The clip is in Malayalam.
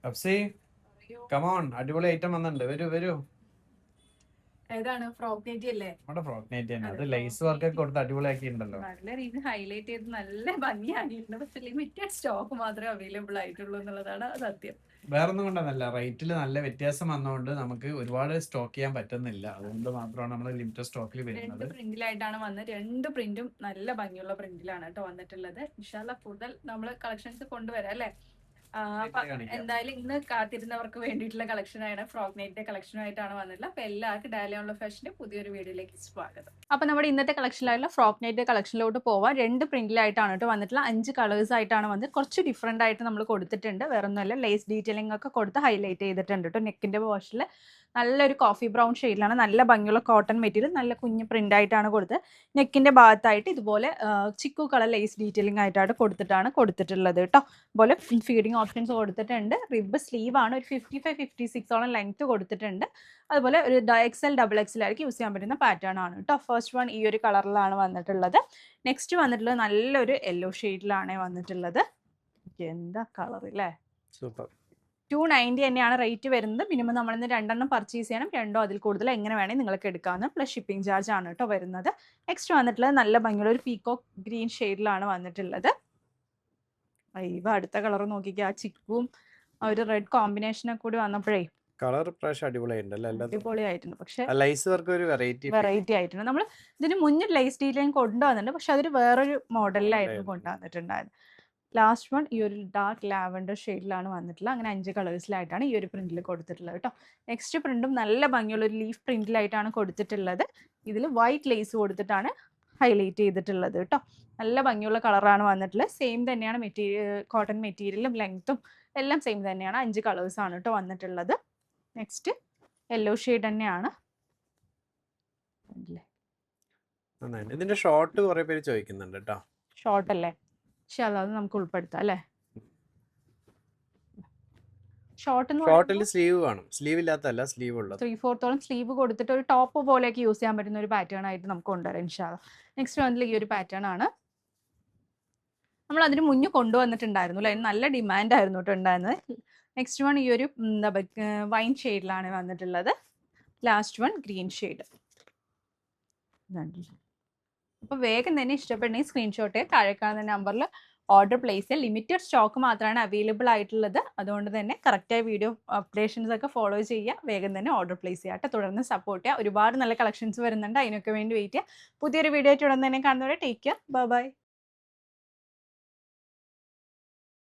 അപ്സി കമോൺ, അടിപൊളി ഐറ്റം വന്നിട്ടുണ്ട്. വരൂ വരൂ. ഏതാണ് ഫ്രോക്ക് നൈറ്റി അല്ലേ? നമ്മുടെ ഫ്രോക്ക് നൈറ്റ് തന്നെ. അതെ, അത് ലൈസ് frock വർക്ക് ഒക്കെ nighty. കൊടുത്ത് അടിപൊളിയാക്കിയിട്ടുണ്ടല്ലോ. നല്ല രീതിയിൽ ഹൈലൈറ്റ് ചെയ്ത് നല്ല ഭംഗിയാക്കിയിട്ടുണ്ട്. പക്ഷെ ലിമിറ്റഡ് സ്റ്റോക്ക് മാത്രമേ അവൈലബിൾ ആയിട്ടുള്ളൂ എന്നുള്ളതാണ് സത്യം. വേറൊന്നും കൊണ്ടൊന്നല്ല, റേറ്റിൽ നല്ല വ്യത്യാസം വന്നതുകൊണ്ട് നമുക്ക് ഒരുപാട് സ്റ്റോക്ക് ചെയ്യാൻ പറ്റുന്നില്ല. അതുകൊണ്ട് മാത്രമാണ് നമ്മൾ ലിമിറ്റഡ് സ്റ്റോക്കിൽ രണ്ട് വരുന്നത്. പ്രിന്റിലായിട്ടാണ് വന്നത്. രണ്ട് പ്രിന്റും നല്ല ഭംഗിയുള്ള പ്രിന്റിലാണ് കേട്ടോ വന്നിട്ടുള്ളത്. ഇൻഷാല്ല കൂടുതൽ നമ്മൾ കളക്ഷൻസ് കൊണ്ടുവരാം അല്ലെ? അപ്പൊ കാണിക്കാം. എന്തായാലും ഇന്ന് കാത്തിരുന്നവർക്ക് വേണ്ടിയിട്ടുള്ള കളക്ഷൻ ആണ്, ഫ്രോക്ക് നൈറ്റിന്റെ കളക്ഷനുമായിട്ടാണ് വന്നിട്ടുള്ളത്. അപ്പൊ എല്ലാവർക്കും ഡാലിയുള്ള ഫാഷന്റെ പുതിയൊരു വീഡിയോയിലേക്ക് സ്വാഗതം. അപ്പൊ നമ്മുടെ ഇന്നത്തെ കളക്ഷനിലായിട്ടുള്ള ഫ്രോക്ക് നൈറ്റ് കളക്ഷനിലോട്ട് പോവാം. രണ്ട് പ്രിന്റിലായിട്ടാണ് കേട്ടോ വന്നിട്ടുള്ള, 5 കളേഴ്സ് ആയിട്ടാണ് വന്നത്. കുറച്ച് ഡിഫറെന്റ് ആയിട്ട് നമ്മൾ കൊടുത്തിട്ടുണ്ട്. വേറെ ഒന്നുമല്ല, ലേസ് ഡീറ്റെയിലിംഗ് ഒക്കെ കൊടുത്ത് ഹൈലൈറ്റ് ചെയ്തിട്ടുണ്ട് കേട്ടോ. നെക്കിന്റെ പോർഷനിൽ നല്ലൊരു കോഫി ബ്രൗൺ ഷെയ്ഡിലാണ്, നല്ല ഭംഗിയുള്ള കോട്ടൺ മെറ്റീരിയൽ, നല്ല കുഞ്ഞ് പ്രിന്റ് ആയിട്ടാണ് കൊടുത്തത്. നെക്കിന്റെ ഭാഗത്തായിട്ട് ഇതുപോലെ ചിക്കു കളർ ലേസ് ഡീറ്റെയിലിംഗ് ആയിട്ടാണ് കൊടുത്തിട്ടുള്ളത് കേട്ടോ. അതുപോലെ ഫീഡിങ് ഓപ്ഷൻസ് കൊടുത്തിട്ടുണ്ട്. റിബ് സ്ലീവ് ആണ്, ഒരു 55-56 ലെങ്ത് കൊടുത്തിട്ടുണ്ട്. അതുപോലെ ഒരു XL XXL ആയിരിക്കും യൂസ് ചെയ്യാൻ പറ്റുന്ന പാറ്റേൺ ആണ് കേട്ടോ. ഫസ്റ്റ് വൺ ഈ ഒരു കളറിലാണ് വന്നിട്ടുള്ളത്. നെക്സ്റ്റ് വന്നിട്ടുള്ളത് നല്ലൊരു യെല്ലോ ഷെയ്ഡിലാണ് വന്നിട്ടുള്ളത്. എന്താ കളർ അല്ലേ, സൂപ്പർ. 290 തന്നെയാണ് റേറ്റ് വരുന്നത്. മിനിമം നമ്മളിന്ന് 2 പർച്ചേസ് ചെയ്യണം. 2 അതിൽ കൂടുതൽ എങ്ങനെ വേണമെങ്കിൽ നിങ്ങൾക്ക് എടുക്കാവുന്ന, പ്ലസ് ഷിപ്പിംഗ് ചാർജ് ആണ് കേട്ടോ വരുന്നത്. നെക്സ്റ്റ് വന്നിട്ടുള്ളത് നല്ല ഭംഗിയുള്ള ഒരു പീക്കോക്ക് ഗ്രീൻ ഷെയ്ഡിലാണ് വന്നിട്ടുള്ളത്. ഇവ അടുത്ത കളർ നോക്കിക്കുക, ആ ചിക്കും ആ ഒരു റെഡ് കോമ്പിനേഷനൊക്കെ കൂടി വന്നപ്പോഴേ കളർ പ്രാവശ്യം അടിപൊളിയായിട്ടുണ്ട്. പക്ഷെ ലൈസ് വർക്ക് ഒരു വെറൈറ്റി ആയിട്ടുണ്ട്. നമ്മൾ ഇതിന് മുന്നിൽ ലൈസ് ഡീറ്റെയിലിംഗ് കൊണ്ടുവന്നിട്ടുണ്ട്, പക്ഷെ അതൊരു വേറൊരു മോഡലിലായിരുന്നു കൊണ്ടുവന്നിട്ടുണ്ടായത്. ലാസ്റ്റ് വൺ ഈ ഒരു ഡാർക്ക് ലാവൻഡർ ഷെയ്ഡിലാണ് വന്നിട്ടുള്ളത്. അങ്ങനെ 5 കളേഴ്സിലായിട്ടാണ് ഈ ഒരു പ്രിന്റിൽ കൊടുത്തിട്ടുള്ളത് കേട്ടോ. നെക്സ്റ്റ് പ്രിന്റും നല്ല ഭംഗിയുള്ള ഒരു ലീഫ് പ്രിന്റിലായിട്ടാണ് കൊടുത്തിട്ടുള്ളത്. ഇതിൽ വൈറ്റ് ലേസ് കൊടുത്തിട്ടാണ് ഹൈലൈറ്റ് ചെയ്തിട്ടുള്ളത് കേട്ടോ. നല്ല ഭംഗിയുള്ള കളറാണ് വന്നിട്ടുള്ളത്. സെയിം തന്നെയാണ് മെറ്റീരിയൽ, കോട്ടൺ മെറ്റീരിയലും ലെങ്ത്തും എല്ലാം സെയിം തന്നെയാണ്. 5 കളേഴ്സാണ് കേട്ടോ വന്നിട്ടുള്ളത്. നെക്സ്റ്റ് യെല്ലോ ഷെയ്ഡ് തന്നെയാണ്. ഇതിന്റെ ഷോർട്ട് കുറെ പേര് ചോദിക്കുന്നുണ്ട് കേട്ടോ. ഷോർട്ട് അല്ലേ? പക്ഷെ അത് നമുക്ക് ഉൾപ്പെടുത്താം അല്ലേ? ഷോർട്ടിൽ സ്ലീവ് കാണും, സ്ലീവ് ഇല്ലാത്തല്ല, സ്ലീവ് ഉള്ളത്. 3/4 സ്ലീവ് കൊടുത്തിട്ട് ഒരു ടോപ്പ് പോലെയൊക്കെ യൂസ് ചെയ്യാൻ പറ്റുന്ന ഒരു പാറ്റേൺ ആയിട്ട് നമുക്ക് കൊണ്ടുവരാം ഇൻഷാല്ലാ. നെക്സ്റ്റ് വന്നിട്ടുള്ള ഈ ഒരു പാറ്റേൺ ആണ്. നമ്മൾ അതിന് മുന്നേ കൊണ്ടുവന്നിട്ടുണ്ടായിരുന്നു അല്ലേ, നല്ല ഡിമാൻഡ് ആയിരുന്നു കേട്ടോ ഉണ്ടായിരുന്നത്. നെക്സ്റ്റ് വൺ ഈ ഒരു വൈൻ ഷെയ്ഡിലാണ് വന്നിട്ടുള്ളത്. Last one green shade. അപ്പോൾ വേഗം തന്നെ ഇഷ്ടപ്പെടുന്ന സ്ക്രീൻഷോട്ട് താഴെ കാണുന്ന നമ്പറിൽ ഓർഡർ പ്ലേസ് ചെയ്യുക. ലിമിറ്റഡ് സ്റ്റോക്ക് മാത്രമാണ് അവൈലബിൾ ആയിട്ടുള്ളത്. അതുകൊണ്ട് തന്നെ കറക്റ്റായ വീഡിയോ അപ്ഡേഷൻസ് ഒക്കെ ഫോളോ ചെയ്യുക. വേഗം തന്നെ ഓർഡർ പ്ലേസ് ചെയ്യുക. തുടർന്ന് സപ്പോർട്ട് ചെയ്യുക. ഒരുപാട് നല്ല കളക്ഷൻസ് വരുന്നുണ്ട്, അതിനൊക്കെ വേണ്ടി വെയിറ്റ് ചെയ്യുക. പുതിയൊരു വീഡിയോ ആയിട്ട് ഉടൻ തന്നെ കാണുന്നവരെ ടേക്ക് കെയർ, ബൈ ബൈ.